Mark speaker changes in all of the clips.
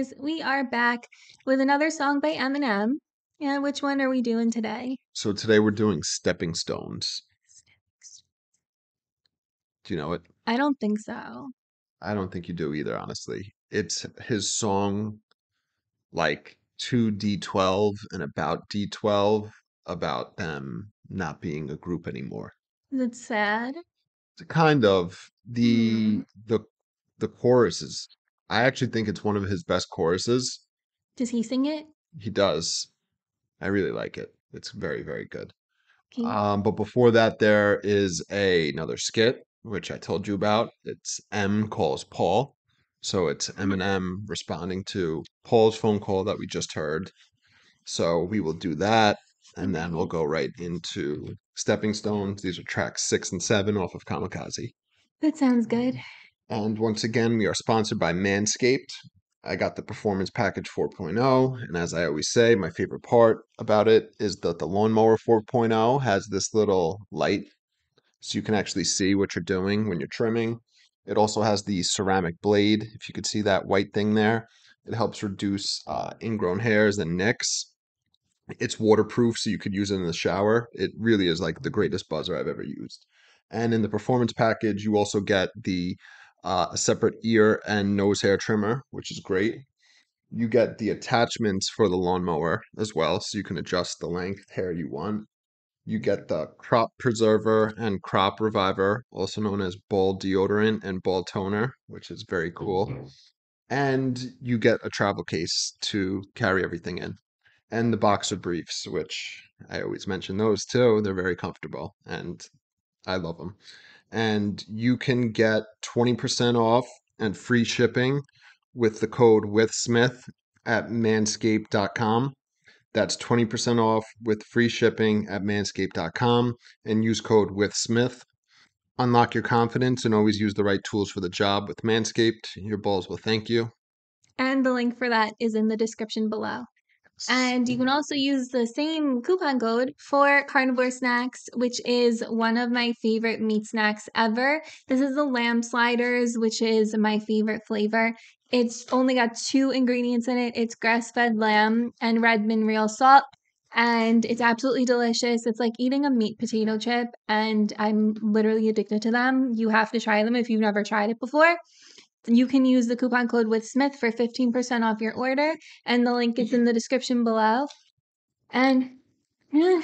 Speaker 1: guys, we are back with another song by Eminem. And which one are we doing today?
Speaker 2: So today we're doing Stepping Stones. Do you know it?
Speaker 1: I don't think so.
Speaker 2: I don't think you do either, honestly. It's his song like to D12 and about D12 about them not being a group anymore.
Speaker 1: Is it sad?
Speaker 2: It's kind of
Speaker 1: Hmm.
Speaker 2: the choruses. I actually think it's one of his best choruses.
Speaker 1: Does he sing it?
Speaker 2: He does. I really like it. It's very, very good.
Speaker 1: Okay.
Speaker 2: But before that, there is another skit, which I told you about. It's M calls Paul. So it's Eminem responding to Paul's phone call that we just heard. So we will do that, and then we'll
Speaker 1: Okay.
Speaker 2: go right into Stepping Stones. These are tracks 6 and 7 off of Kamikaze.
Speaker 1: That sounds good.
Speaker 2: And once again, we are sponsored by Manscaped. I got the Performance Package 4.0, and as I always say, my favorite part about it is that the Lawnmower 4.0 has this little light so you can actually see what you're doing when you're trimming. It also has the ceramic blade, if you could see that white thing there. It helps reduce ingrown hairs and nicks. It's waterproof, so you could use it in the shower. It really is like the greatest buzzer I've ever used. And in the performance package, you also get the a separate ear and nose hair trimmer, which is great. You get the attachments for the lawnmower as well, so you can adjust the length hair you want. You get the crop preserver and crop reviver, also known as ball deodorant and ball toner, which is very cool. And you get a travel case to carry everything in. And the boxer briefs, which I always mention those too. They're very comfortable and I love them. And you can get 20% off and free shipping with the code WithSmith at manscaped.com. That's 20% off with free shipping at manscaped.com and use code WithSmith. Unlock your confidence and always use the right tools for the job with Manscaped. Your balls will thank you.
Speaker 1: And the link for that is in the description below. And you can also use the same coupon code for carnivore snacks, which is one of my favorite meat snacks ever. This is the lamb sliders, which is my favorite flavor. It's only got 2 ingredients in it. It's grass-fed lamb and Redmond real salt. And it's absolutely delicious. It's like eating a meat potato chip, and I'm literally addicted to them. You have to try them if you've never tried it before. You can use the coupon code with Smith for 15% off your order, and the link is in the description below. And you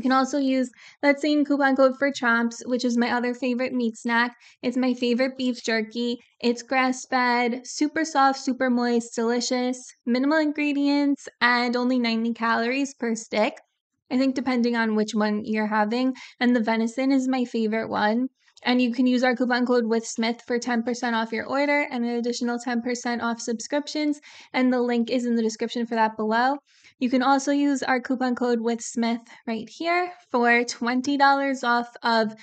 Speaker 1: can also use that same coupon code for Chomps, which is my other favorite meat snack. It's my favorite beef jerky. It's grass fed, super soft, super moist, delicious, minimal ingredients, and only 90 calories per stick. I think depending on which one you're having. And the venison is my favorite one. And you can use our coupon code with Smith for 10% off your order and an additional 10% off subscriptions. And the link is in the description for that below. You can also use our coupon code with Smith right here for $20 off of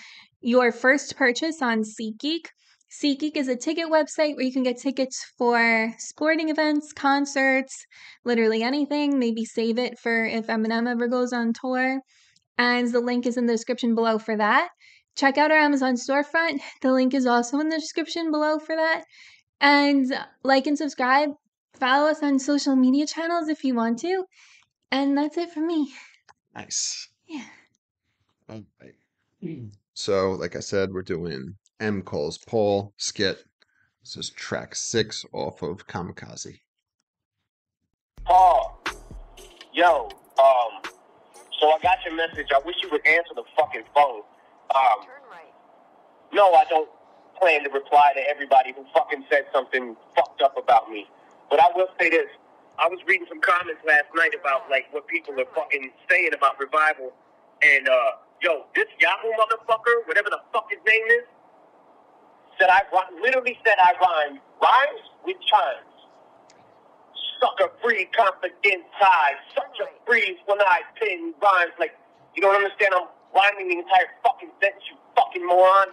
Speaker 1: your first purchase on SeatGeek. SeatGeek is a ticket website where you can get tickets for sporting events, concerts, literally anything. Maybe save it for if Eminem ever goes on tour. And the link is in the description below for that. Check out our Amazon storefront. The link is also in the description below for that. And like and subscribe. Follow us on social media channels if you want to. And that's it for me.
Speaker 2: Nice.
Speaker 1: Yeah.
Speaker 2: All right. So, like I said, we're doing M calls Paul skit. This is track 6 off of Kamikaze.
Speaker 3: Oh, yo, so I got your message. I wish you would answer the fucking phone. No, I don't plan to reply to everybody who fucking said something fucked up about me. But I will say this. I was reading some comments last night about, like, what people are fucking saying about Revival. And, yo, this Yahoo motherfucker, whatever the fuck his name is, literally said I rhymed rhymes with chimes. Sucker free, confident tie. Such a breeze when I pin rhymes. Like, you don't understand, I'm rhyming the entire fucking sentence, you fucking moron.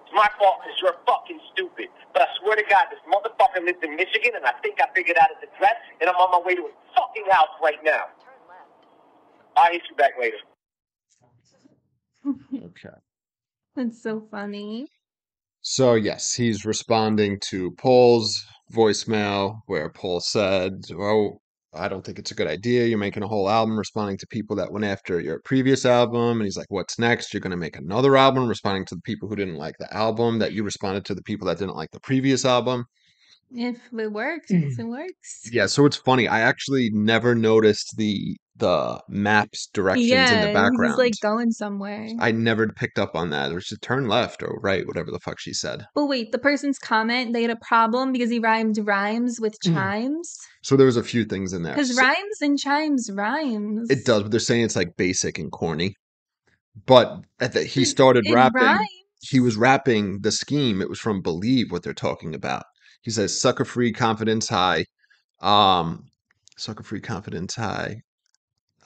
Speaker 3: It's my fault because you're fucking stupid. But I swear to God, this motherfucker lives in Michigan, and I think I figured out his address, and I'm on my way to his fucking house right now. I'll hit you back later.
Speaker 2: Okay.
Speaker 1: That's so funny.
Speaker 2: So, yes, he's responding to Paul's voicemail where Paul said, "Oh, I don't think it's a good idea. You're making a whole album responding to people that went after your previous album." And he's like, "What's next? You're going to make another album responding to the people who didn't like the album that you responded to the people that didn't like the previous album."
Speaker 1: If it works, it works.
Speaker 2: Yeah, so it's funny. I actually never noticed the map's directions in the
Speaker 1: Yeah, he's
Speaker 2: background.
Speaker 1: like going somewhere.
Speaker 2: I never picked up on that. It was just turn left or right, whatever the fuck she said.
Speaker 1: But wait, the person's comment, they had a problem because he rhymed rhymes with chimes?
Speaker 2: So there was a few things in there.
Speaker 1: Because
Speaker 2: So
Speaker 1: rhymes and chimes rhymes.
Speaker 2: it does, but they're saying it's like basic and corny. But he
Speaker 1: But
Speaker 2: started
Speaker 1: it
Speaker 2: rapping.
Speaker 1: rhymes.
Speaker 2: He was rapping the scheme. It was from Believe what they're talking about. He says, "Sucker free, confidence high." Sucker free, confidence high.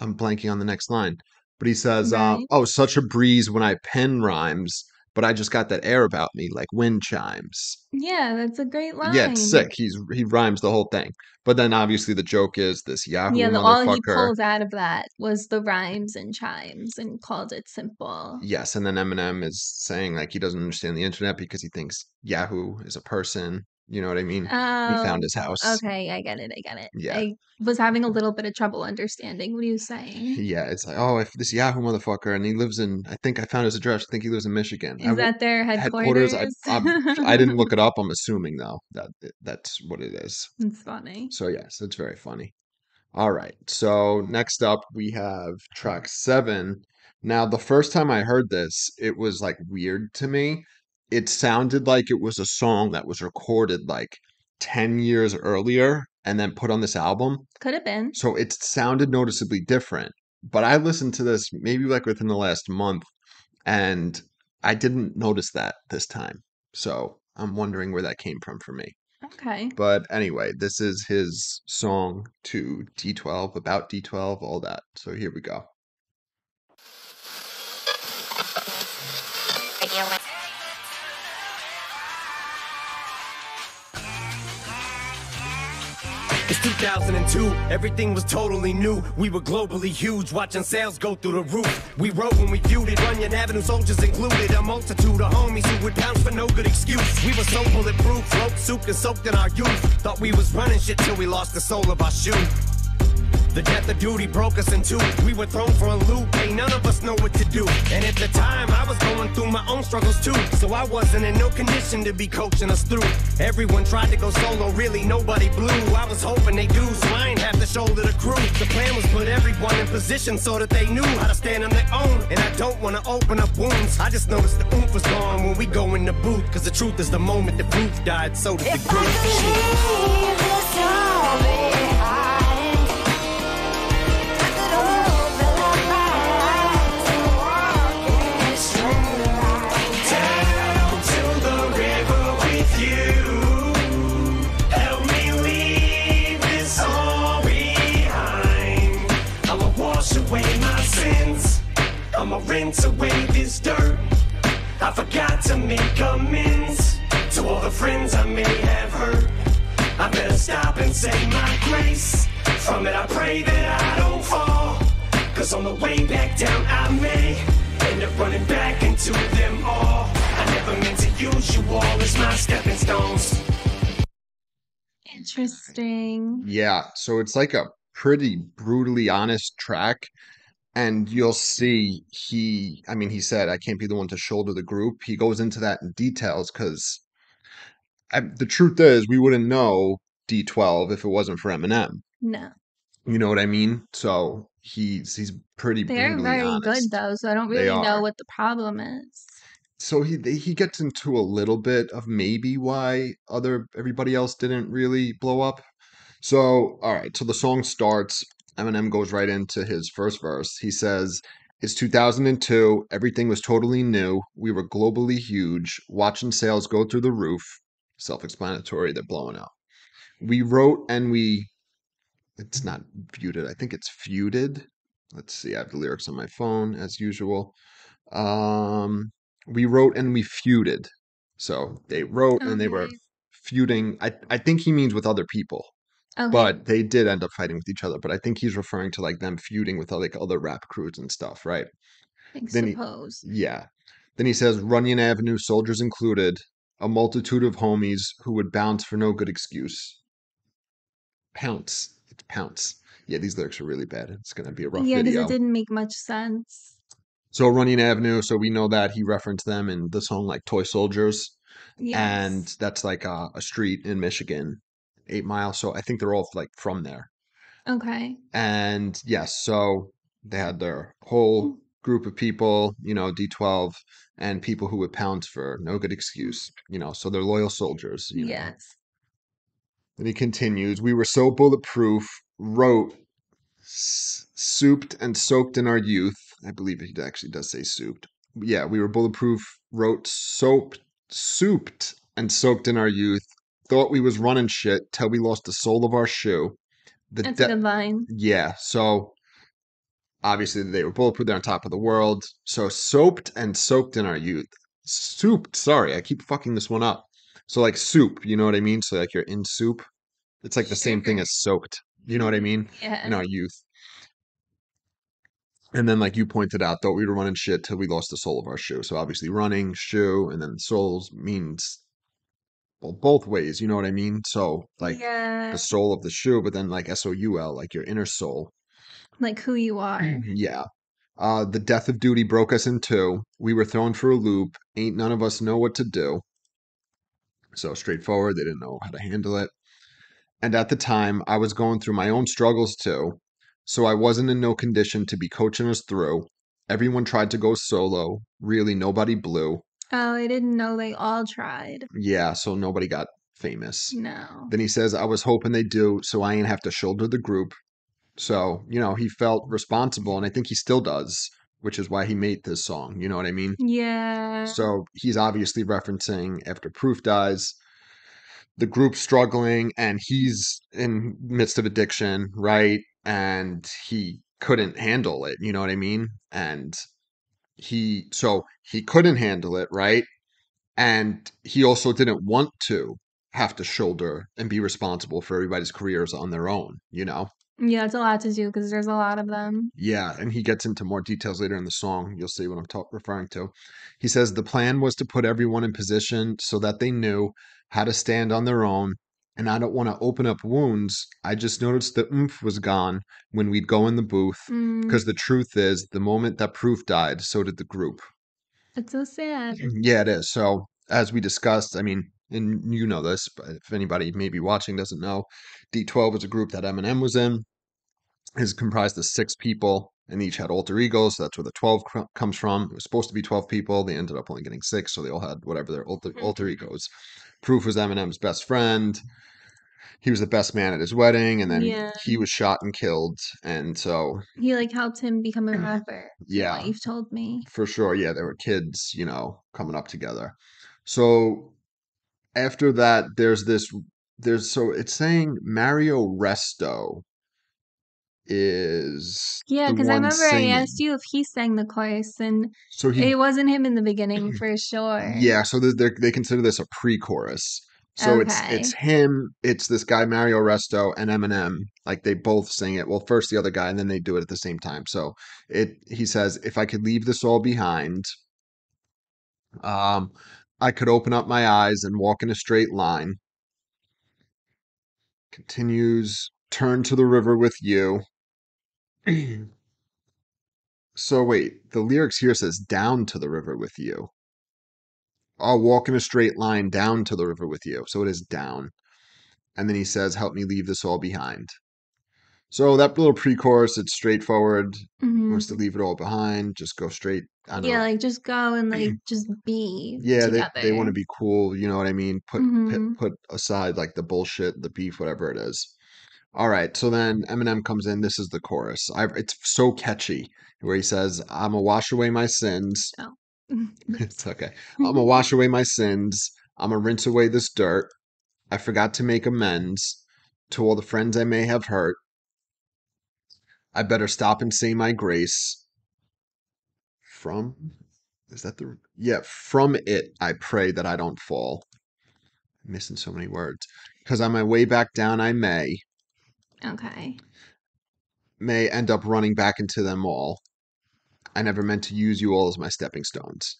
Speaker 2: I'm blanking on the next line, but he says,
Speaker 1: Right.
Speaker 2: "Oh, such a breeze when I pen rhymes, but I just got that air about me, like wind chimes."
Speaker 1: Yeah, that's a great
Speaker 2: Yeah,
Speaker 1: line.
Speaker 2: it's sick. He rhymes the whole thing, but then obviously the joke is this Yahoo
Speaker 1: Yeah, all he
Speaker 2: motherfucker.
Speaker 1: pulled out of that was the rhymes and chimes and called it simple.
Speaker 2: Yes, and then Eminem is saying like he doesn't understand the internet because he thinks Yahoo is a person. You know what I mean? He
Speaker 1: Oh,
Speaker 2: found his house.
Speaker 1: okay, I get it.
Speaker 2: Yeah.
Speaker 1: I was having a little bit of trouble understanding what he was saying.
Speaker 2: Yeah, it's like, oh, if this Yahoo motherfucker, and he lives in, I think I found his address. I think he lives in Michigan.
Speaker 1: Is that their
Speaker 2: Headquarters.
Speaker 1: headquarters?
Speaker 2: I didn't look it up. I'm assuming though that that's what it is.
Speaker 1: It's funny.
Speaker 2: So yes, it's very funny. All right. So next up we have track 7. Now, the first time I heard this, it was like weird to me. It sounded like it was a song that was recorded like 10 years earlier and then put on this album.
Speaker 1: Could have been.
Speaker 2: So it sounded noticeably different. But I listened to this maybe like within the last month and I didn't notice that this time. So I'm wondering where that came from for me.
Speaker 1: Okay.
Speaker 2: But anyway, this is his song to D12, about D12, all that. So here we go.
Speaker 4: It's 2002, everything was totally new. We were globally huge, watching sales go through the roof. We wrote when we feuded, Runyon Avenue soldiers included. A multitude of homies who would pounce for no good excuse. We were so bulletproof, rope souped and soaked in our youth. Thought we was running shit till we lost the sole of our shoe. The death of duty broke us in two. We were thrown for a loop, ain't none of us know what to do. And at the time, I was going through my own struggles too. So I wasn't in no condition to be coaching us through. Everyone tried to go solo, really nobody blew. I was hoping they do, so I ain't have to shoulder the crew. The plan was put everyone in position so that they knew how to stand on their own. And I don't want to open up wounds. I just noticed the oomph was gone when we go in the booth. Cause the truth is the moment the proof died, so did the groove. I'ma rinse away this dirt. I forgot to make amends to all the friends I may have hurt. I better stop and say my grace. From it I pray that I don't fall. Cause on the way back down I may end up running back into them all. I never meant to use you all as my stepping stones.
Speaker 1: Interesting.
Speaker 2: Yeah, so it's like a pretty brutally honest track. And you'll see he said, I can't be the one to shoulder the group. He goes into that in details because the truth is we wouldn't know D12 if it wasn't for Eminem.
Speaker 1: No.
Speaker 2: You know what I mean? So he's pretty
Speaker 1: They're
Speaker 2: brutally
Speaker 1: very
Speaker 2: honest.
Speaker 1: good though, so I don't
Speaker 2: They
Speaker 1: really know
Speaker 2: are.
Speaker 1: what the problem is.
Speaker 2: So he gets into a little bit of maybe why everybody else didn't really blow up. So, all right, so the song starts. Eminem goes right into his first verse. He says, "It's 2002. Everything was totally new. We were globally huge. Watching sales go through the roof." Self-explanatory. They're blowing out. We wrote and we. It's not feuded. I think it's feuded. Let's see. I have the lyrics on my phone as usual. We wrote and we feuded. So they wrote and they were
Speaker 1: Okay.
Speaker 2: feuding. I think he means with other people.
Speaker 1: Okay.
Speaker 2: But they did end up fighting with each other. But I think he's referring to like them feuding with like other rap crews and stuff, right?
Speaker 1: I
Speaker 2: Then
Speaker 1: suppose.
Speaker 2: yeah. Then he says Runyon Avenue, soldiers included. a multitude of homies who would bounce for no good excuse. Pounce. It's pounce. Yeah, these lyrics are really bad. It's going to be a rough
Speaker 1: Yeah, because it
Speaker 2: video.
Speaker 1: didn't make much sense.
Speaker 2: So Running Avenue, so we know that he referenced them in the song like Toy Soldiers. And
Speaker 1: Yes.
Speaker 2: that's like a street in Michigan, 8 Mile. So I think they're all like from there.
Speaker 1: Okay.
Speaker 2: And yes, so they had their whole group of people, D12, and people who would pounce for no good excuse, so they're loyal soldiers.
Speaker 1: Yes.
Speaker 2: And he continues, we were so bulletproof, wrote, souped and soaked in our youth. I believe he actually does say souped. Yeah, we were bulletproof, wrote, souped and soaked in our youth. Thought we was running shit till we lost the sole of our shoe.
Speaker 1: That's a good line.
Speaker 2: Yeah, so obviously they were bulletproof. They're on top of the world. So soaped and soaked in our youth. Souped. Sorry, I keep fucking this one up. So like soup, you know what I mean? So like you're in soup. It's like the same thing as soaked. You know what I mean? In
Speaker 1: Yeah.
Speaker 2: our youth. And then, like you pointed out, though, we were running shit till we lost the sole of our shoe. So obviously, running, shoe, and then soles means, well, both ways. You know what I mean? So like the
Speaker 1: Yeah.
Speaker 2: sole of the shoe, but then like SOUL, like your inner soul.
Speaker 1: Like who you are.
Speaker 2: Yeah. The death of duty broke us in two. We were thrown for a loop. Ain't none of us know what to do. So straightforward. They didn't know how to handle it. And at the time, I was going through my own struggles too. So I wasn't in no condition to be coaching us through. Everyone tried to go solo. Really, nobody blew.
Speaker 1: Oh, I didn't know they all tried.
Speaker 2: Yeah, so nobody got famous.
Speaker 1: No.
Speaker 2: Then he says, I was hoping they do, so I ain't have to shoulder the group. So, he felt responsible, and I think he still does, which is why he made this song. You know what I mean?
Speaker 1: Yeah.
Speaker 2: So he's obviously referencing after Proof dies, the group struggling, and he's in midst of addiction, right? And he couldn't handle it. You know what I mean? And he couldn't handle it, right? And he also didn't want to have to shoulder and be responsible for everybody's careers on their own.
Speaker 1: Yeah, it's a lot to do because there's a lot of them.
Speaker 2: Yeah, and he gets into more details later in the song. You'll see what I'm referring to. He says the plan was to put everyone in position so that they knew how to stand on their own. And I don't want to open up wounds. I just noticed the oomph was gone when we'd go in the booth.
Speaker 1: Mm,
Speaker 2: Because the truth is, the moment that Proof died, so did the group.
Speaker 1: it's so sad.
Speaker 2: Yeah, it is. So, as we discussed, I mean, and you know this, but if anybody maybe watching doesn't know, D12 is a group that Eminem was in. Is comprised of 6 people, and each had alter egos. So that's where the 12 comes from. It was supposed to be 12 people. They ended up only getting 6, so they all had whatever their alter egos. Proof was Eminem's best friend. He was the best man at his wedding, and then
Speaker 1: Yeah.
Speaker 2: he was shot and killed. And so,
Speaker 1: He like helped him become a rapper. From what
Speaker 2: yeah,
Speaker 1: you've told me.
Speaker 2: for sure. Yeah, there were kids, coming up together. So after that, so it's saying Mario Resto is
Speaker 1: Yeah,
Speaker 2: the
Speaker 1: because I
Speaker 2: one
Speaker 1: remember I
Speaker 2: singing.
Speaker 1: asked you if he sang the chorus, and
Speaker 2: So he
Speaker 1: it wasn't him in the beginning for sure.
Speaker 2: Yeah, so they consider this a pre-chorus. So it's
Speaker 1: Okay.
Speaker 2: him, it's this guy Mario Resto and Eminem. Like they both sing it. Well, first the other guy, and then they do it at the same time. So he says, if I could leave this all behind, um, I could open up my eyes and walk in a straight line. Continues, turn to the river with you. So wait, the lyrics here says down to the river with you. I'll walk in a straight line down to the river with you. So it is down. And then he says, help me leave this all behind. So that little pre-chorus, it's straightforward. He wants to
Speaker 1: Hmm.
Speaker 2: leave it all behind, just go straight. I don't
Speaker 1: Yeah,
Speaker 2: know.
Speaker 1: like just go and like just be
Speaker 2: Yeah, they want
Speaker 1: together.
Speaker 2: to be cool, you know what I mean?
Speaker 1: Hmm.
Speaker 2: Put aside like the bullshit, the beef, whatever it is. All right, so then Eminem comes in. This is the chorus. It's so catchy where he says, I'm gonna wash away my sins.
Speaker 1: Oh.
Speaker 2: It's okay. I'm gonna wash away my sins. I'm gonna rinse away this dirt. I forgot to make amends to all the friends I may have hurt. I better stop and say my grace. From, is that the, yeah, from it, I pray that I don't fall. I'm missing so many words. Because on my way back down, I
Speaker 1: Okay.
Speaker 2: may end up running back into them all. I never meant to use you all as my stepping stones.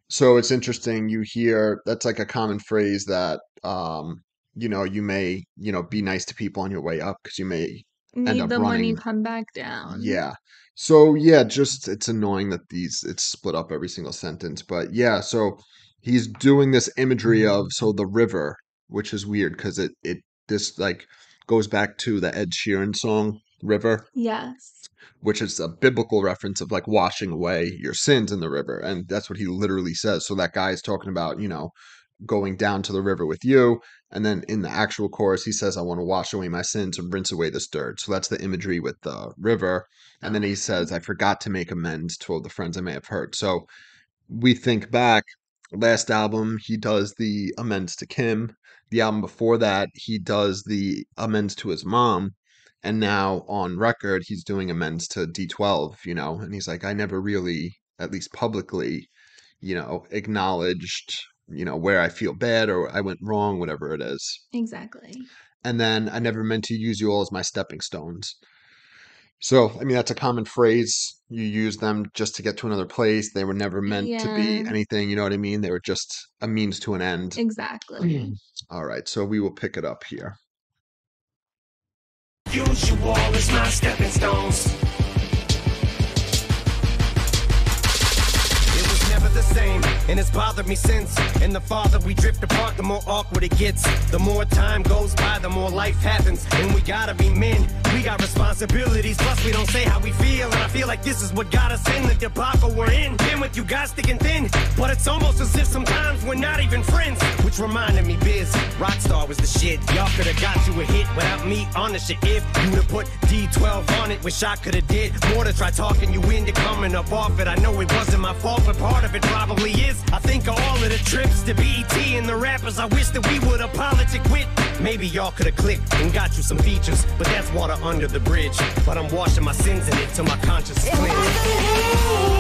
Speaker 2: So it's interesting. You hear that's like a common phrase that, you may, be nice to people on your way up because you may end
Speaker 1: Need
Speaker 2: up
Speaker 1: them when you
Speaker 2: running.
Speaker 1: come back down.
Speaker 2: Yeah. So yeah, just it's annoying that it's split up every single sentence. But yeah, so he's doing this imagery of the river, which is weird because it this like goes back to the Ed Sheeran song River,
Speaker 1: Yes.
Speaker 2: which is a biblical reference of like washing away your sins in the river. And that's what he literally says. So that guy is talking about, going down to the river with you. And then in the actual chorus, he says, I want to wash away my sins and rinse away this dirt. So that's the imagery with the river. And then he
Speaker 1: Okay.
Speaker 2: says, I forgot to make amends to all the friends I may have hurt. So we think back, last album, he does the amends to Kim. The album before that, he does the amends to his mom. And now on record, he's doing amends to D12, and he's like, I never really, at least publicly, acknowledged, where I feel bad or I went wrong, whatever it is.
Speaker 1: Exactly.
Speaker 2: And then I never meant to use you all as my stepping stones. So, I mean, that's a common phrase. You use them just to get to another place. They were never meant to be
Speaker 1: Yeah,
Speaker 2: anything, you know what I mean? They were just a means to an end.
Speaker 1: exactly.
Speaker 2: All right, so we will pick it up here.
Speaker 4: Use you all as my stepping stones. It was never the same, and it's bothered me since. And the farther we drift apart, the more awkward it gets. The more time goes by, the more life happens. And we gotta be men, we got responsibilities. Plus we don't say how we feel, and I feel like this is what got us in the debacle we're in. Been with you guys thick and thin, but it's almost as if sometimes we're not even friends. Which reminded me, Biz, Rockstar was the shit. Y'all could've got you a hit without me on the shit. If you'd have put D12 on it, wish I could've did more to try talking you into coming up off it. I know it wasn't my fault, but part of it probably is. I think of all of the trips to BET and the rappers I wish that we would apologize with. Maybe y'all could've clicked and got you some features, but that's water under the bridge. But I'm washing my sins in it till my conscience is cleansed.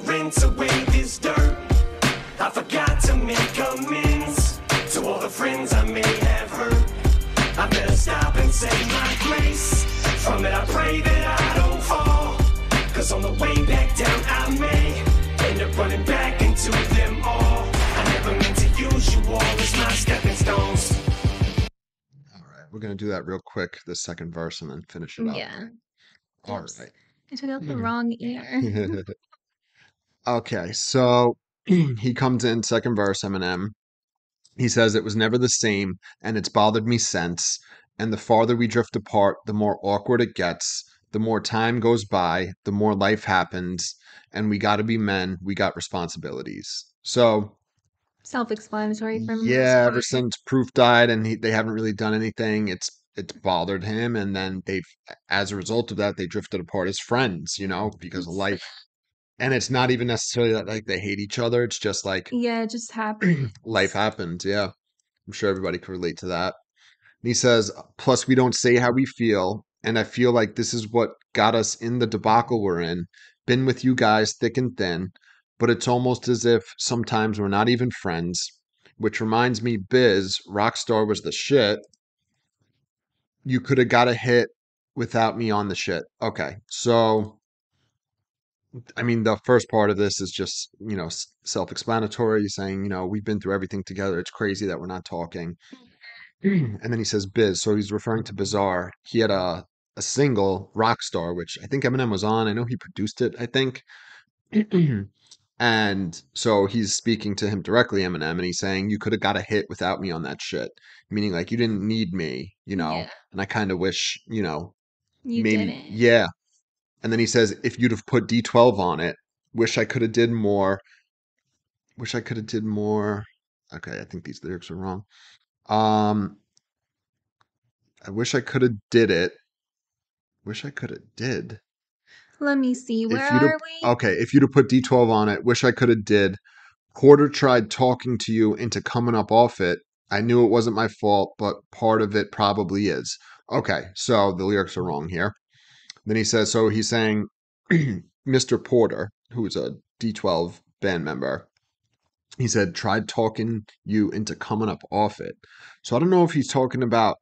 Speaker 4: Rinse away this dirt. I forgot to make amends to all the friends I may have hurt. I better stop and say my grace. From it I pray that I don't fall, cause on the way back down I may end up running back into them all. I never meant to use you all as my stepping stones.
Speaker 2: All right, we're going to do that real quick, the second verse, and then finish it up.
Speaker 1: Yeah.
Speaker 2: All
Speaker 1: Oops.
Speaker 2: right.
Speaker 1: I took out the wrong ear.
Speaker 2: Okay, so he comes in, second verse, Eminem. He says, it was never the same, and it's bothered me since. And the farther we drift apart, the more awkward it gets. The more time goes by, the more life happens. And we got to be men. We got responsibilities. So,
Speaker 1: Self-explanatory for the most
Speaker 2: yeah, ever
Speaker 1: part.
Speaker 2: since Proof died and they haven't really done anything, it's bothered him. And then as a result of that, they drifted apart as friends, because of life. And it's not even necessarily that like they hate each other. It's just like
Speaker 1: Yeah, it just happened.
Speaker 2: life happens. Yeah. I'm sure everybody can relate to that. And he says, plus, we don't say how we feel. And I feel like this is what got us in the debacle we're in. Been with you guys thick and thin, but it's almost as if sometimes we're not even friends. Which reminds me, Biz, Rockstar was the shit. You could have got a hit without me on the shit. Okay. So, I mean, the first part of this is just, self explanatory, saying, we've been through everything together. It's crazy that we're not talking. And then he says Biz, so he's referring to Bizarre. He had a single, Rockstar, which I think Eminem was on. I know he produced it, I think. And so he's speaking to him directly, Eminem, and he's saying, you could have got a hit without me on that shit. Meaning, like, you didn't need me,
Speaker 1: Yeah,
Speaker 2: and I kind of wish,
Speaker 1: you
Speaker 2: maybe,
Speaker 1: didn't.
Speaker 2: yeah. And then he says, if you'd have put D12 on it, wish I could have did more. Wish I could have did more. Okay, I think these lyrics are wrong. I wish I could have did it. Wish I could have did.
Speaker 1: Let me see. Where
Speaker 2: If you'd have
Speaker 1: are we?
Speaker 2: okay, if you'd have put D12 on it, wish I could have did. Porter tried talking to you into coming up off it. I knew it wasn't my fault, but part of it probably is. Okay, so the lyrics are wrong here. Then he says, so he's saying Mr. Porter, who is a D12 band member, he said, tried talking you into coming up off it. So I don't know if he's talking about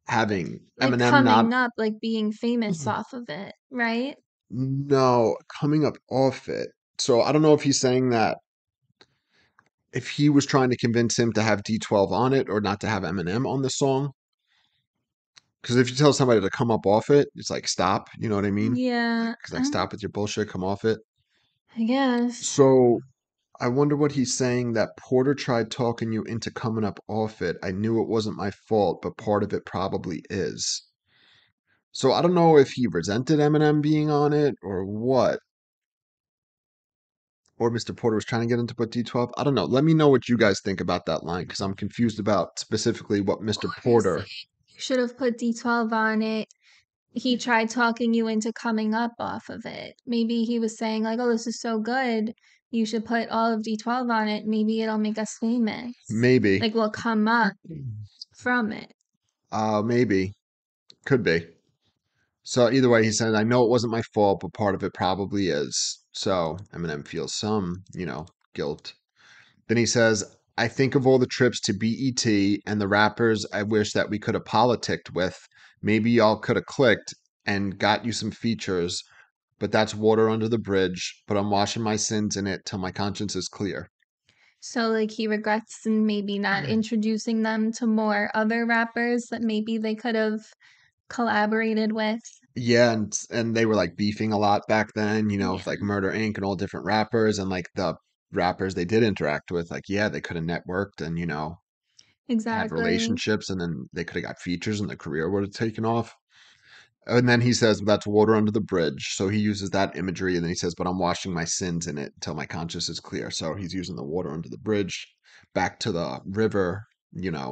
Speaker 2: having
Speaker 1: Like
Speaker 2: Eminem not,
Speaker 1: coming up, like being famous off of it, right?
Speaker 2: no, coming up off it. So I don't know if he's saying that if he was trying to convince him to have D12 on it or not to have Eminem on the song. Because if you tell somebody to come up off it, it's like stop. You know what I mean?
Speaker 1: Yeah,
Speaker 2: It's like stop with your bullshit, come off it.
Speaker 1: I guess.
Speaker 2: So I wonder what he's saying that Porter tried talking you into coming up off it. I knew it wasn't my fault, but part of it probably is. So I don't know if he resented Eminem being on it or what. Or Mr. Porter was trying to get him to put D12. I don't know. Let me know what you guys think about that line because I'm confused about specifically what Mr. Porter.
Speaker 1: You should have put D12 on it. He tried talking you into coming up off of it. Maybe he was saying, like, oh, this is so good. You should put all of D12 on it. Maybe it'll make us famous.
Speaker 2: Maybe.
Speaker 1: Like, we'll come up from it.
Speaker 2: Maybe. Could be. So either way, he said, I know it wasn't my fault, but part of it probably is. So Eminem feels some, guilt. Then he says, I think of all the trips to BET and the rappers I wish that we could have politicked with. Maybe y'all could have clicked and got you some features, but that's water under the bridge. But I'm washing my sins in it till my conscience is clear.
Speaker 1: So, like, he regrets maybe not introducing them to more other rappers that maybe they could have collaborated with.
Speaker 2: Yeah, and they were like beefing a lot back then, with like Murder Inc. and all different rappers and like the rappers they did interact with, like, yeah, they could have networked and, had
Speaker 1: Exactly.
Speaker 2: relationships and then they could have got features and the career would have taken off. And then he says, that's water under the bridge. So he uses that imagery and then he says, but I'm washing my sins in it until my conscience is clear. So he's using the water under the bridge back to the river,
Speaker 1: Yeah.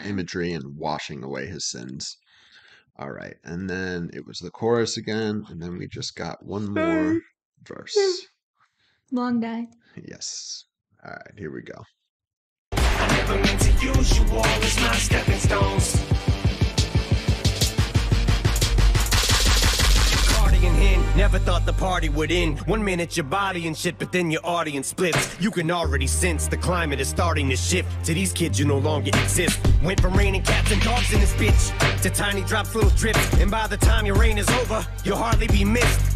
Speaker 2: imagery and washing away his sins. All right. And then it was the chorus again. And then we just got one more verse.
Speaker 1: Long day.
Speaker 2: Yes. All right. Here we go.
Speaker 4: I never meant to use you all as my stepping stones. Cardigan hin, never thought the party would end. 1 minute your body and shit, but then your audience splits. You can already sense the climate is starting to shift. To these kids, you no longer exist. Went from raining cats and dogs in this bitch to tiny drops, little drips. And by the time your reign is over, you'll hardly be missed.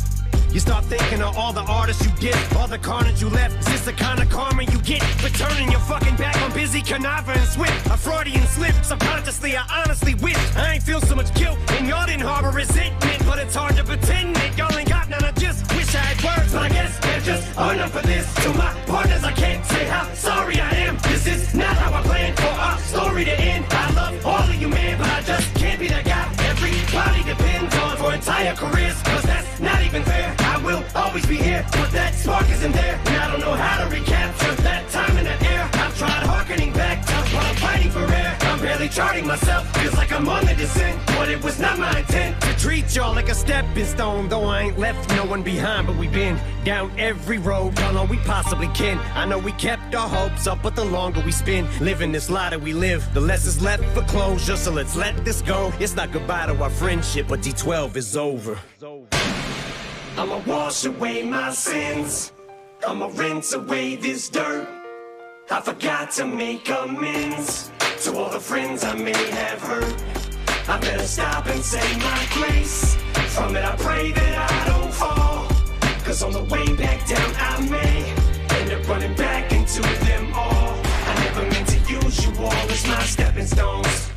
Speaker 4: You start thinking of all the artists you get, all the carnage you left. Is this the kind of karma you get for turning your fucking back on busy Canava and Swift? A Freudian slip, subconsciously I honestly wish I ain't feel so much guilt and y'all didn't harbor resentment. But it's hard to pretend that y'all ain't got none. I just wish I had words, but I guess they're just enough for this. To my partners, I can't say how sorry I am. This is not how I planned for our story to end. I love all of you, man, but I just can't be that guy everybody depends on for entire careers. Cause that's not even fair. I will always be here, but that spark isn't there. And I don't know how to recapture that time in the air. I've tried harkening back to what I'm fighting for air. I'm barely charting myself, feels like I'm on the descent. But it was not my intent to treat y'all like a stepping stone. Though I ain't left no one behind, but we've been down every road, done all we possibly can. I know we kept our hopes up, but the longer we spend living this lie that we live, the less is left for closure. So let's let this go. It's not goodbye to our friendship, but D12 is over. I'ma wash away my sins. I'ma rinse away this dirt. I forgot to make amends to all the friends I may have hurt. I better stop and say my grace. From it I pray that I don't fall. Cause on the way back down I may end up running back into them all. I never meant to use you all as my stepping stones.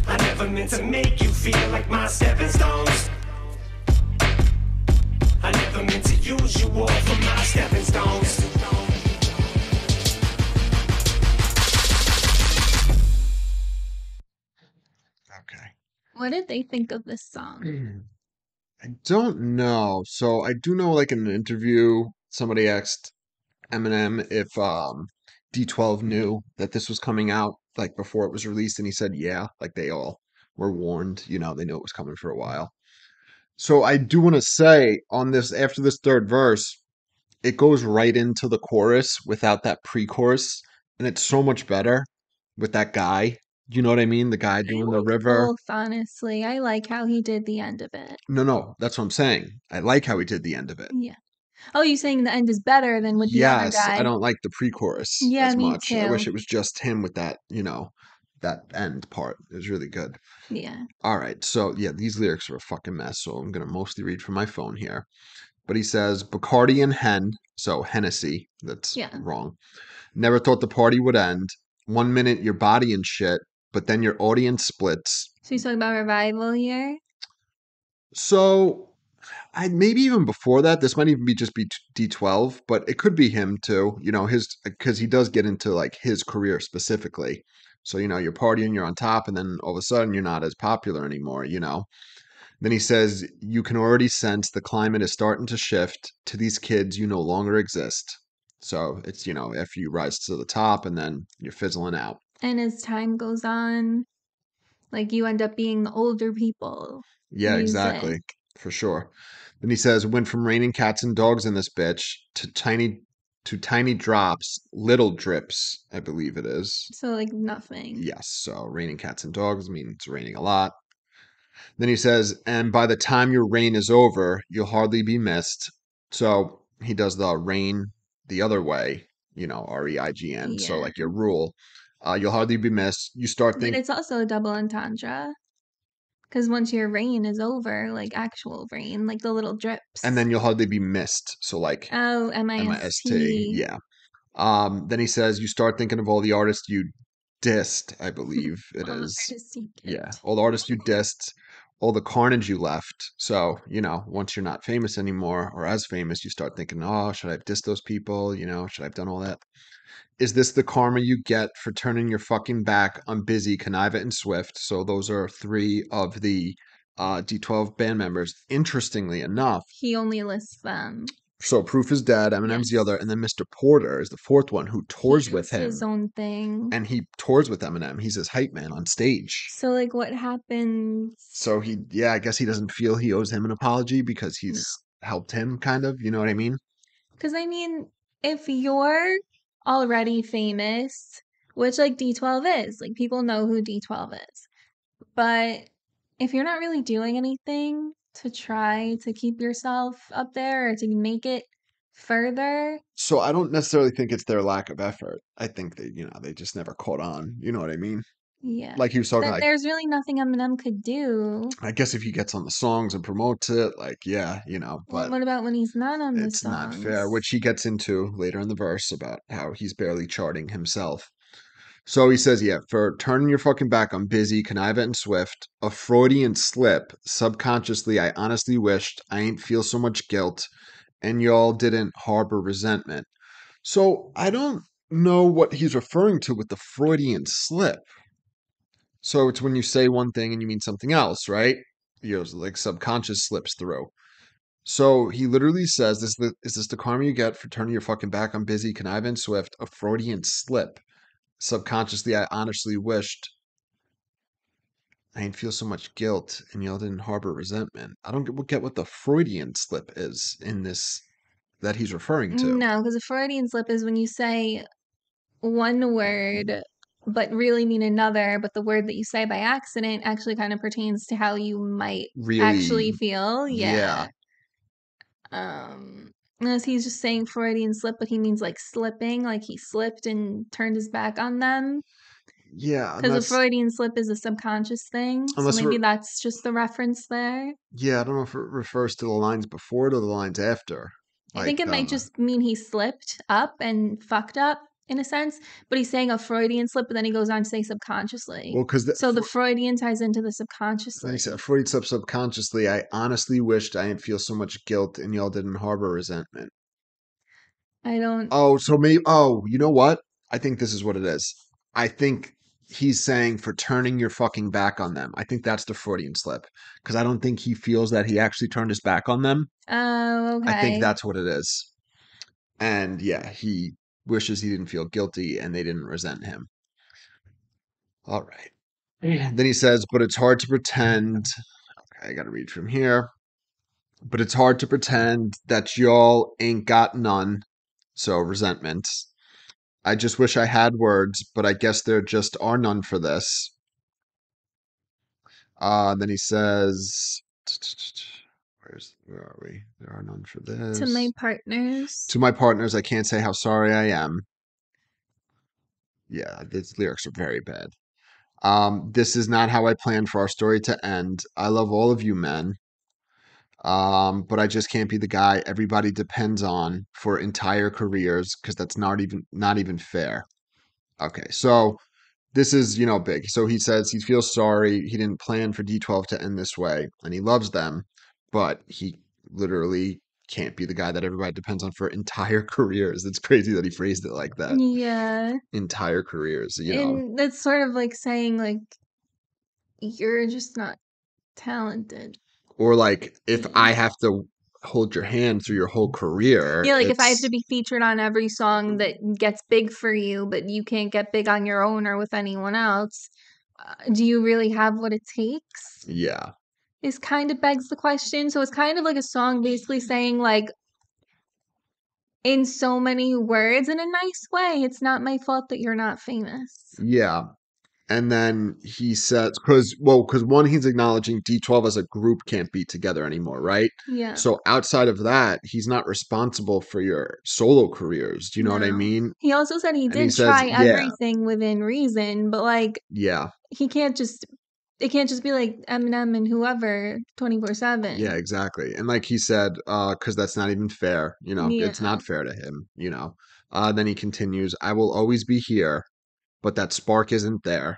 Speaker 4: I never meant to make you feel like my stepping stones. I never meant to use you all for my stepping stones.
Speaker 2: Okay.
Speaker 1: What did they think of this song?
Speaker 2: I don't know. So I do know, like in an interview, somebody asked Eminem if D12 knew that this was coming out like before it was released, and he said, yeah, like they all were warned, they knew it was coming for a while. So I do want to say on this, after this third verse, it goes right into the chorus without that pre-chorus, and it's so much better with that guy. You know what I mean? The guy doing the river.
Speaker 1: Both, honestly. I like how he did the end of it.
Speaker 2: No, that's what I'm saying. I like how he did the end of it.
Speaker 1: Yeah. Oh, you saying the end is better than with the other
Speaker 2: Yes, I
Speaker 1: guy?
Speaker 2: don't like the pre-chorus
Speaker 1: Yeah,
Speaker 2: as
Speaker 1: me
Speaker 2: much. I wish
Speaker 1: too.
Speaker 2: it was just him with that, that end part. It was really good.
Speaker 1: Yeah.
Speaker 2: All right, so yeah, these lyrics are a fucking mess, so I'm gonna mostly read from my phone here. But he says, Bacardi and Hen, so Hennessy, that's
Speaker 1: Yeah.
Speaker 2: wrong. Never thought the party would end. 1 minute you're body and shit, but then your audience splits.
Speaker 1: So he's talking about revival here?
Speaker 2: So I maybe even before that, this might even be just be D12, but it could be him too. His because he does get into like his career specifically. So you're partying, you're on top, and then all of a sudden you're not as popular anymore. Then he says you can already sense the climate is starting to shift. To these kids, you no longer exist. So it's after you rise to the top, and then you're fizzling out.
Speaker 1: And as time goes on, like you end up being the older people.
Speaker 2: Yeah, exactly.
Speaker 1: Music.
Speaker 2: For sure. Then he says, went from raining cats and dogs in this bitch to tiny drops, little drips, I believe it is.
Speaker 1: So like nothing.
Speaker 2: Yes, so raining cats and dogs means it's raining a lot. Then he says, and by the time your reign is over, you'll hardly be missed. So he does the rain the other way, REIGN. So
Speaker 1: Yeah.
Speaker 2: like your rule, you'll hardly be missed. You start
Speaker 1: But
Speaker 2: thinking,
Speaker 1: it's also a double entendre. Because once your rain is over, like actual rain, like the little drips.
Speaker 2: and then you'll hardly be missed. So like
Speaker 1: Oh,
Speaker 2: MIST,
Speaker 1: MIST.
Speaker 2: yeah. Then he says you start thinking of all the artists you dissed, I believe it
Speaker 1: All the
Speaker 2: is.
Speaker 1: artists you
Speaker 2: Yeah,
Speaker 1: get.
Speaker 2: all the artists you dissed, all the carnage you left. So, once you're not famous anymore or as famous, you start thinking, oh, should I have dissed those people? Should I have done all that? Is this the karma you get for turning your fucking back on Busy, Conniva, and Swift? So those are three of the D12 band members. Interestingly enough,
Speaker 1: He only lists them.
Speaker 2: so Proof is Dead, Eminem's the
Speaker 1: Yes.
Speaker 2: other, and then Mr. Porter is the fourth one who tours
Speaker 1: He
Speaker 2: with
Speaker 1: has
Speaker 2: him.
Speaker 1: his own thing.
Speaker 2: And he tours with Eminem. He's his hype man on stage.
Speaker 1: So like what happens?
Speaker 2: So I guess he doesn't feel he owes him an apology because he's helped him kind of, you know what I mean?
Speaker 1: Because I mean, if you're already famous, which like D12 is, like people know who D12 is. But if you're not really doing anything to try to keep yourself up there or to make it further.
Speaker 2: So I don't necessarily think it's their lack of effort. I think they just never caught on. You know what I mean?
Speaker 1: Yeah.
Speaker 2: Like he was talking
Speaker 1: Then
Speaker 2: like,
Speaker 1: there's really nothing Eminem could do.
Speaker 2: I guess if he gets on the songs and promotes it, like, yeah,
Speaker 1: Well,
Speaker 2: but
Speaker 1: what about when he's not on the
Speaker 2: it's not fair,
Speaker 1: songs?
Speaker 2: which he gets into later in the verse about how he's barely charting himself. So he says, yeah, for turning your fucking back on Busy, Conniva, and Swift, a Freudian slip. Subconsciously, I honestly wished I ain't feel so much guilt and y'all didn't harbor resentment. So I don't know what he's referring to with the Freudian slip. So it's when you say one thing and you mean something else, right? Like subconscious slips through. So he literally says, is this the karma you get for turning your fucking back on Busy, Conniva, and Swift? A Freudian slip. Subconsciously, I honestly wished I didn't feel so much guilt and y'all didn't harbor resentment. I don't get what the Freudian slip is in this that he's referring to.
Speaker 1: No, because a Freudian slip is when you say one word but really mean another, but the word that you say by accident actually kind of pertains to how you might actually
Speaker 2: Really,
Speaker 1: feel.
Speaker 2: yeah.
Speaker 1: Unless he's just saying Freudian slip, but he means like slipping, like he slipped and turned his back on them.
Speaker 2: Yeah,
Speaker 1: Because a Freudian slip is a subconscious thing. So maybe that's just the reference there.
Speaker 2: Yeah, I don't know if it refers to the lines before it or the lines after.
Speaker 1: I think it might just mean he slipped up and fucked up in a sense, but he's saying a Freudian slip, but then he goes on to say subconsciously.
Speaker 2: Well, because
Speaker 1: so the Freudian ties into the
Speaker 2: then
Speaker 1: subconsciously.
Speaker 2: he said Freudian slip subconsciously. I honestly wished I didn't feel so much guilt and y'all didn't harbor resentment.
Speaker 1: I don't.
Speaker 2: Oh, so maybe. Oh, you know what? I think this is what it is. I think he's saying for turning your fucking back on them. I think that's the Freudian slip because I don't think he feels that he actually turned his back on them.
Speaker 1: Oh, okay.
Speaker 2: I think that's what it is. And yeah, he wishes he didn't feel guilty and they didn't resent him. All right. Then he says, but it's hard to pretend. Okay, I got to read from here. But it's hard to pretend that y'all ain't got none. So resentment. I just wish I had words, but I guess there just are none for this. Then he says, where are we? There are none for this.
Speaker 1: To my partners.
Speaker 2: To my partners, I can't say how sorry I am. Yeah, these lyrics are very bad. This is not how I planned for our story to end. I love all of you men. But I just can't be the guy everybody depends on for entire careers because that's not even fair. Okay, so this is, big. So he says he feels sorry. He didn't plan for D12 to end this way, and he loves them, but he literally can't be the guy that everybody depends on for entire careers. It's crazy that he phrased it like that.
Speaker 1: Yeah.
Speaker 2: Entire careers,
Speaker 1: And that's sort of like saying, like, you're just not talented.
Speaker 2: Or like if I have to hold your hand through your whole career,
Speaker 1: Yeah, like if I have to be featured on every song that gets big for you, but you can't get big on your own or with anyone else, do you really have what it takes?
Speaker 2: Yeah.
Speaker 1: This kind of begs the question. So it's kind of like a song basically saying, like, in so many words, in a nice way, it's not my fault that you're not famous.
Speaker 2: Yeah. And then he says, because one, he's acknowledging D12 as a group can't be together anymore, right?
Speaker 1: Yeah.
Speaker 2: So outside of that, he's not responsible for your solo careers. Do you know what I mean?
Speaker 1: He also said he
Speaker 2: And he
Speaker 1: did
Speaker 2: says,
Speaker 1: try
Speaker 2: yeah,
Speaker 1: everything within reason, but like
Speaker 2: yeah,
Speaker 1: it can't just be like Eminem and whoever 24/7.
Speaker 2: yeah, exactly. And like he said, because that's not even fair. It's
Speaker 1: Yeah.
Speaker 2: not fair to him. Then he continues, I will always be here, but that spark isn't there.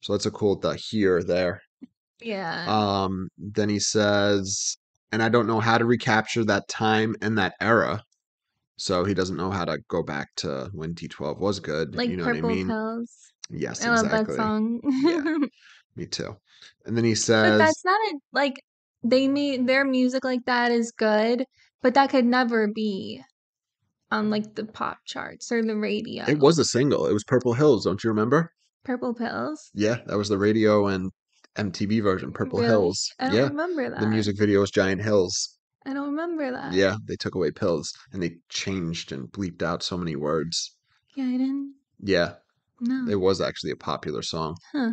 Speaker 2: So that's a cool the here there.
Speaker 1: Yeah.
Speaker 2: Then he says, and I don't know how to recapture that time and that era. So he doesn't know how to go back to when D12 was good.
Speaker 1: Like
Speaker 2: You know what I
Speaker 1: Purple
Speaker 2: mean?
Speaker 1: Pills.
Speaker 2: Yes,
Speaker 1: I love that
Speaker 2: exactly.
Speaker 1: song.
Speaker 2: Yeah, me too. And then he
Speaker 1: But
Speaker 2: says,
Speaker 1: that's not a like they made their music like that is good, but that could never be on like the pop charts or the radio.
Speaker 2: it was a single. It was Purple Hills. Don't you remember?
Speaker 1: Purple Pills?
Speaker 2: Yeah, that was the radio and MTV version, Purple
Speaker 1: Really?
Speaker 2: Hills.
Speaker 1: I don't
Speaker 2: Yeah,
Speaker 1: remember
Speaker 2: the
Speaker 1: that.
Speaker 2: music video was Giant Hills.
Speaker 1: I don't remember that.
Speaker 2: Yeah, they took away pills and they changed and bleeped out so many words.
Speaker 1: Yeah, I didn't
Speaker 2: Yeah,
Speaker 1: know.
Speaker 2: it was actually a popular song.
Speaker 1: Huh.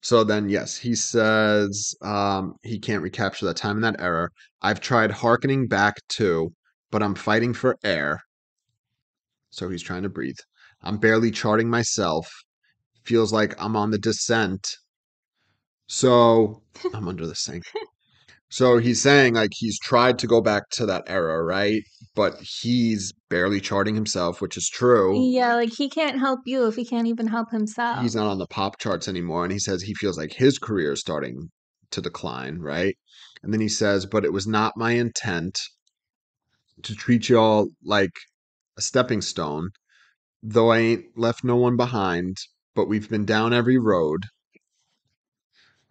Speaker 2: So then, yes, he says he can't recapture that time and that era. I've tried hearkening back to, but I'm fighting for air. So he's trying to breathe. I'm barely charting myself. Feels like I'm on the descent. So I'm under the sink. So he's saying like he's tried to go back to that era, right? But he's barely charting himself, which is true.
Speaker 1: Yeah, like he can't help you if he can't even help himself.
Speaker 2: He's not on the pop charts anymore. And he says he feels like his career is starting to decline, right? And then he says, but it was not my intent to treat y'all like a stepping stone, though I ain't left no one behind, but we've been down every road,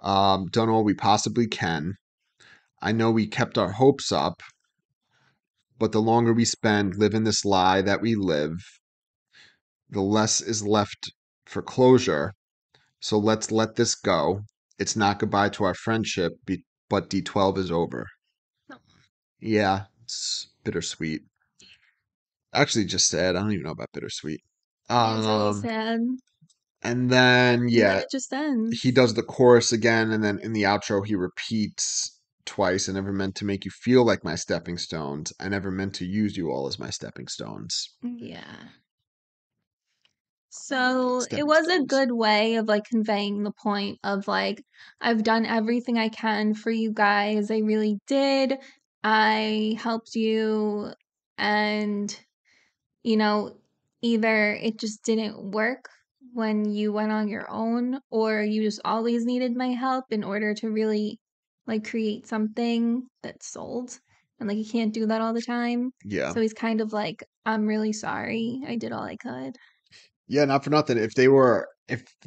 Speaker 2: done all we possibly can. I know we kept our hopes up, but the longer we spend living this lie that we live, the less is left for closure. So let's let this go. It's not goodbye to our friendship, but D12 is over.
Speaker 1: No.
Speaker 2: Yeah, it's bittersweet. Actually, just sad. I don't even know about bittersweet.
Speaker 1: Yeah, it's really
Speaker 2: Um,
Speaker 1: sad.
Speaker 2: and then
Speaker 1: And then it just ends.
Speaker 2: he does the chorus again, and then in the outro he repeats twice. I never meant to make you feel like my stepping stones. I never meant to use you all as my stepping stones.
Speaker 1: Yeah. So it
Speaker 2: Stepping
Speaker 1: was a
Speaker 2: stones.
Speaker 1: good way of like conveying the point of like, I've done everything I can for you guys. I really did. I helped you. And, you know, either it just didn't work when you went on your own, or you just always needed my help in order to really like create something that sold. And like, you can't do that all the time.
Speaker 2: Yeah.
Speaker 1: So he's kind of like, I'm really sorry. I did all I could.
Speaker 2: Yeah, not for nothing. If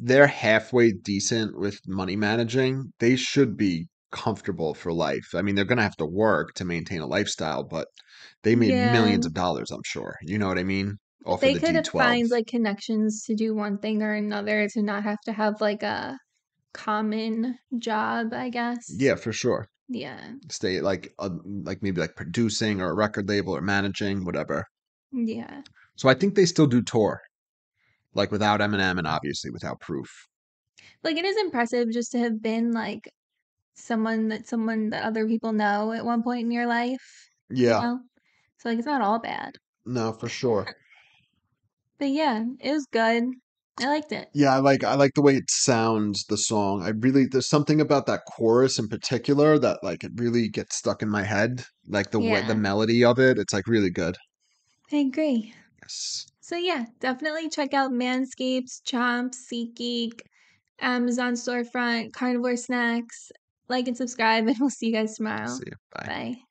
Speaker 2: they're halfway decent with money managing, they should be comfortable for life. I mean, they're gonna have to work to maintain a lifestyle, but they made
Speaker 1: Yeah.
Speaker 2: millions of dollars, I'm sure. You know what I mean? Off
Speaker 1: They
Speaker 2: of the
Speaker 1: could
Speaker 2: D12.
Speaker 1: find like connections to do one thing or another to not have to have like a common job, I guess.
Speaker 2: Yeah, for sure.
Speaker 1: Yeah.
Speaker 2: Stay like maybe like producing or a record label or managing, whatever.
Speaker 1: Yeah.
Speaker 2: So I think they still do tour, like without Eminem and obviously without Proof.
Speaker 1: Like it is impressive just to have been like someone that other people know at one point in your life. You
Speaker 2: Yeah.
Speaker 1: know? So like it's not all bad.
Speaker 2: No, for sure.
Speaker 1: But yeah, it was good. I liked it.
Speaker 2: Yeah, I like the way it sounds, the song. There's something about that chorus in particular that like it really gets stuck in my head. Like the
Speaker 1: Yeah,
Speaker 2: melody of it, it's like really good.
Speaker 1: I agree.
Speaker 2: Yes.
Speaker 1: So yeah, definitely check out Manscaped, Chomp, SeatGeek, Amazon Storefront, Carnivore Snacks. Like and subscribe, and we'll see you guys tomorrow.
Speaker 2: See you. Bye.
Speaker 1: Bye.